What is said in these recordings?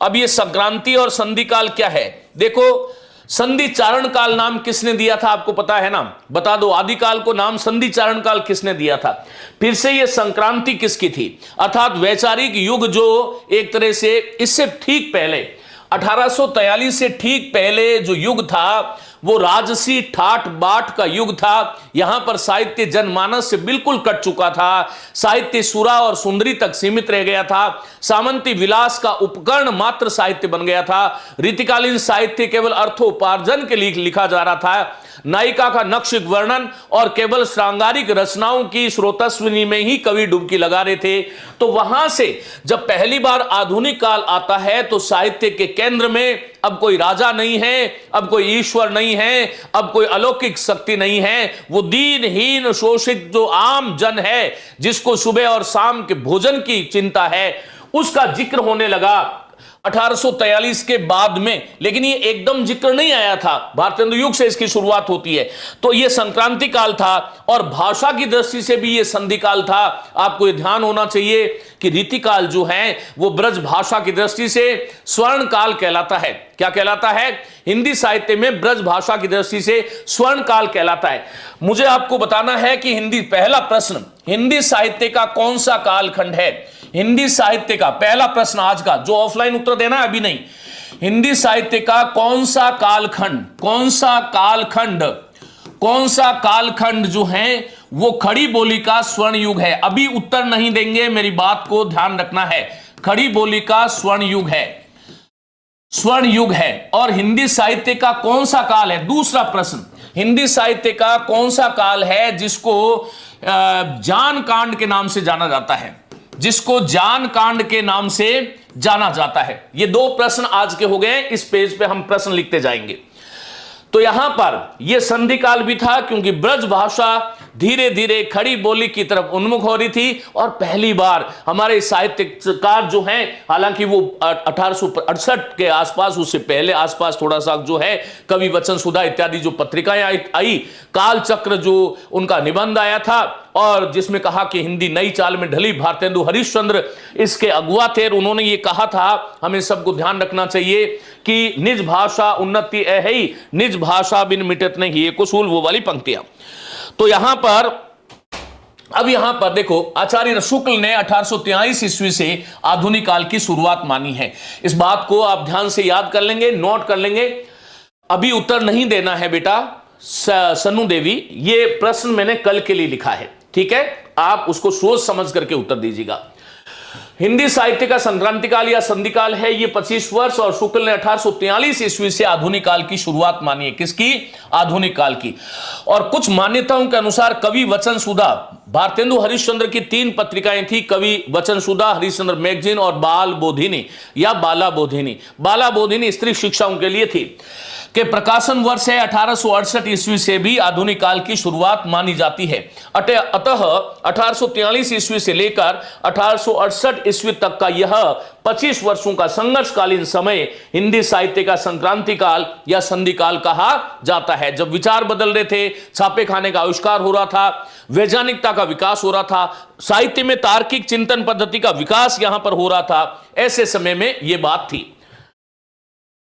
अब ये संक्रांति और संधि काल क्या है? देखो, संधि चारण काल नाम किसने दिया था आपको पता है ना? बता दो, आदिकाल को नाम संधि चारण काल किसने दिया था? फिर से ये संक्रांति किसकी थी? अर्थात वैचारिक युग जो एक तरह से इससे ठीक पहले 1843 से ठीक पहले जो युग था वो राजसी ठाट बाट का युग था। यहां पर साहित्य जनमानस से बिल्कुल कट चुका था। साहित्य सुरा और सुंदरी तक सीमित रह गया था। सामंती विलास का उपकरण मात्र साहित्य बन गया था। रीतिकालीन साहित्य केवल अर्थोपार्जन के लिए लिखा जा रहा था। नायिका का नक्शिक वर्णन और केवल श्रृंगारिक रचनाओं की स्रोतस्विनी में ही कवि डुबकी लगा रहे थे। तो वहां से जब पहली बार आधुनिक काल आता है तो साहित्य के केंद्र में अब कोई राजा नहीं है, अब कोई ईश्वर नहीं है, अब कोई अलौकिक शक्ति नहीं है। वो दीनहीन शोषित जो आम जन है, जिसको सुबह और शाम के भोजन की चिंता है, उसका जिक्र होने लगा 1843 के बाद में। लेकिन ये एकदम जिक्र नहीं आया था, भारतेंदु युग से इसकी शुरुआत होती है। तो ये संक्रांति काल था और भाषा की दृष्टि से भी ये संधि काल था। आपको ये ध्यान होना चाहिए कि रीतिकाल जो है वो ब्रज भाषा की दृष्टि से स्वर्ण काल कहलाता है। क्या कहलाता है? हिंदी साहित्य में ब्रज भाषा की दृष्टि से स्वर्ण काल कहलाता है। मुझे आपको बताना है कि पहला प्रश्न, हिंदी साहित्य का कौन सा कालखंड है? हिंदी साहित्य का पहला प्रश्न आज का, जो ऑफलाइन उत्तर देना है अभी नहीं, हिंदी साहित्य का कौन सा कालखंड जो है वो खड़ी बोली का स्वर्ण युग है? अभी उत्तर नहीं देंगे, मेरी बात को ध्यान रखना है। खड़ी बोली का स्वर्ण युग है। और हिंदी साहित्य का कौन सा काल है? दूसरा प्रश्न, हिंदी साहित्य का कौन सा काल है जिसको जान कांड के नाम से जाना जाता है? ये दो प्रश्न आज के हो गए। इस पेज पे हम प्रश्न लिखते जाएंगे। तो यहां पर यह संधि काल भी था क्योंकि ब्रज भाषा धीरे धीरे खड़ी बोली की तरफ उन्मुख हो रही थी। और पहली बार हमारे साहित्यकार जो हैं, हालांकि वो 1868 के आसपास, उससे पहले आसपास थोड़ा सा जो है कवि वचन सुधा इत्यादि जो पत्रिकाएं आई, काल चक्र जो उनका निबंध आया था और जिसमें कहा कि हिंदी नई चाल में ढली, भारतेंदु हरिश्चंद्र इसके अगुआ थे। उन्होंने ये कहा था, हमें सबको ध्यान रखना चाहिए कि निज भाषा उन्नति है, निज भाषा बिन मिटत नहीं, ये कुसूल वो वाली पंक्तियां। तो यहां पर देखो, आचार्य शुक्ल ने 1843 ईस्वी से आधुनिक काल की शुरुआत मानी है। इस बात को आप ध्यान से याद कर लेंगे, नोट कर लेंगे। अभी उत्तर नहीं देना है बेटा सन्नू देवी, ये प्रश्न मैंने कल के लिए लिखा है, ठीक है? आप उसको सोच समझ करके उत्तर दीजिएगा। हिंदी साहित्य का संक्रांति काल या संधि काल है ये 25 वर्ष, और शुक्ल ने 1843 ईस्वी से आधुनिक काल की शुरुआत मानी है। किसकी? आधुनिक काल की। और कुछ मान्यताओं के अनुसार कवि वचन सुधा, भारतेंदु हरिश्चंद्र की 3 पत्रिकाएं थी, कवि वचन सुधा, हरिश्चंद्र मैगजीन और बाल बोधिनी या बाला बोधिनी। बाला बोधिनी स्त्री शिक्षाओं के लिए थी, के प्रकाशन वर्ष है 1868 ईस्वी से भी आधुनिक काल की शुरुआत मानी जाती है। अतः 1843 ईस्वी से लेकर 1868 ईस्वी तक का यह 25 वर्षों का संघर्षकालीन समय हिंदी साहित्य का संक्रांति काल या संधि काल कहा जाता है। जब विचार बदल रहे थे, छापे खाने का आविष्कार हो रहा था, वैज्ञानिकता का विकास हो रहा था, साहित्य में तार्किक चिंतन पद्धति का विकास यहां पर हो रहा था, ऐसे समय में यह बात थी।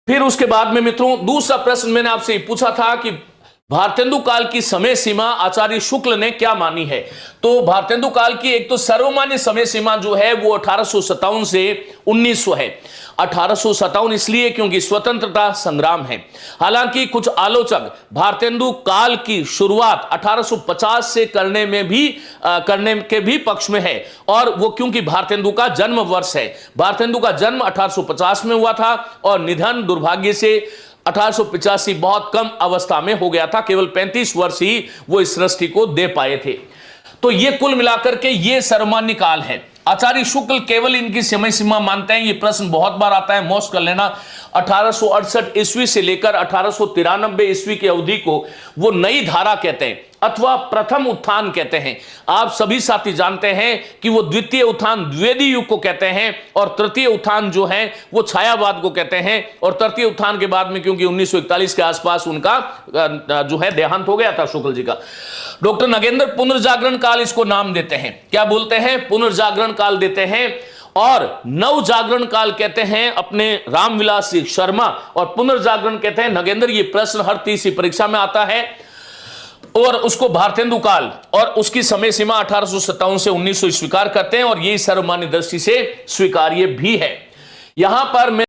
फिर उसके बाद में मित्रों, दूसरा प्रश्न मैंने आपसे पूछा था कि भारतेंदु काल की समय सीमा आचार्य शुक्ल ने क्या मानी है। तो भारतेंदु काल की एक तो सर्वमान्य समय सीमा जो है वो 1857 से 1900 है। 1857 इसलिए क्योंकि स्वतंत्रता संग्राम है। हालांकि कुछ आलोचक भारतेंदु काल की शुरुआत 1850 से करने के भी पक्ष में है, और वो क्योंकि भारतेंदु का जन्म वर्ष है। भारतेंदु का जन्म 1850 में हुआ था और निधन दुर्भाग्य से 1885 बहुत कम अवस्था में हो गया था। केवल 35 वर्ष ही वो इस सृष्टि को दे पाए थे। तो ये कुल मिलाकर के ये सर्वमान्य काल है। आचार्य शुक्ल केवल इनकी समय सीमा मानते हैं। ये प्रश्न बहुत बार आता है, मोस्ट कर लेना। 1868 ईस्वी से लेकर 1893 ईस्वी की अवधि को वो नई धारा कहते हैं अथवा प्रथम उत्थान कहते हैं। आप सभी साथी जानते हैं कि वो द्वितीय उत्थान द्विवेदी युग को कहते हैं, और तृतीय उत्थान जो है वो छायावाद को कहते हैं। और तृतीय उत्थान के बाद में क्योंकि 1941 के आसपास उनका जो है देहांत हो गया था शुक्ल जी का, डॉक्टर नगेंद्र पुनर्जागरण काल इसको नाम देते हैं। क्या बोलते हैं? पुनर्जागरण काल देते हैं। और नव जागरण काल कहते हैं अपने रामविलास शर्मा, और पुनर्जागरण कहते हैं नगेंद्र। ये प्रश्न हर तीसरी परीक्षा में आता है। और उसको भारतेंदु काल और उसकी समय सीमा 1857 से 1900 स्वीकार करते हैं, और ये सर्वमान्य दृष्टि से स्वीकार्य भी है। यहां पर मैं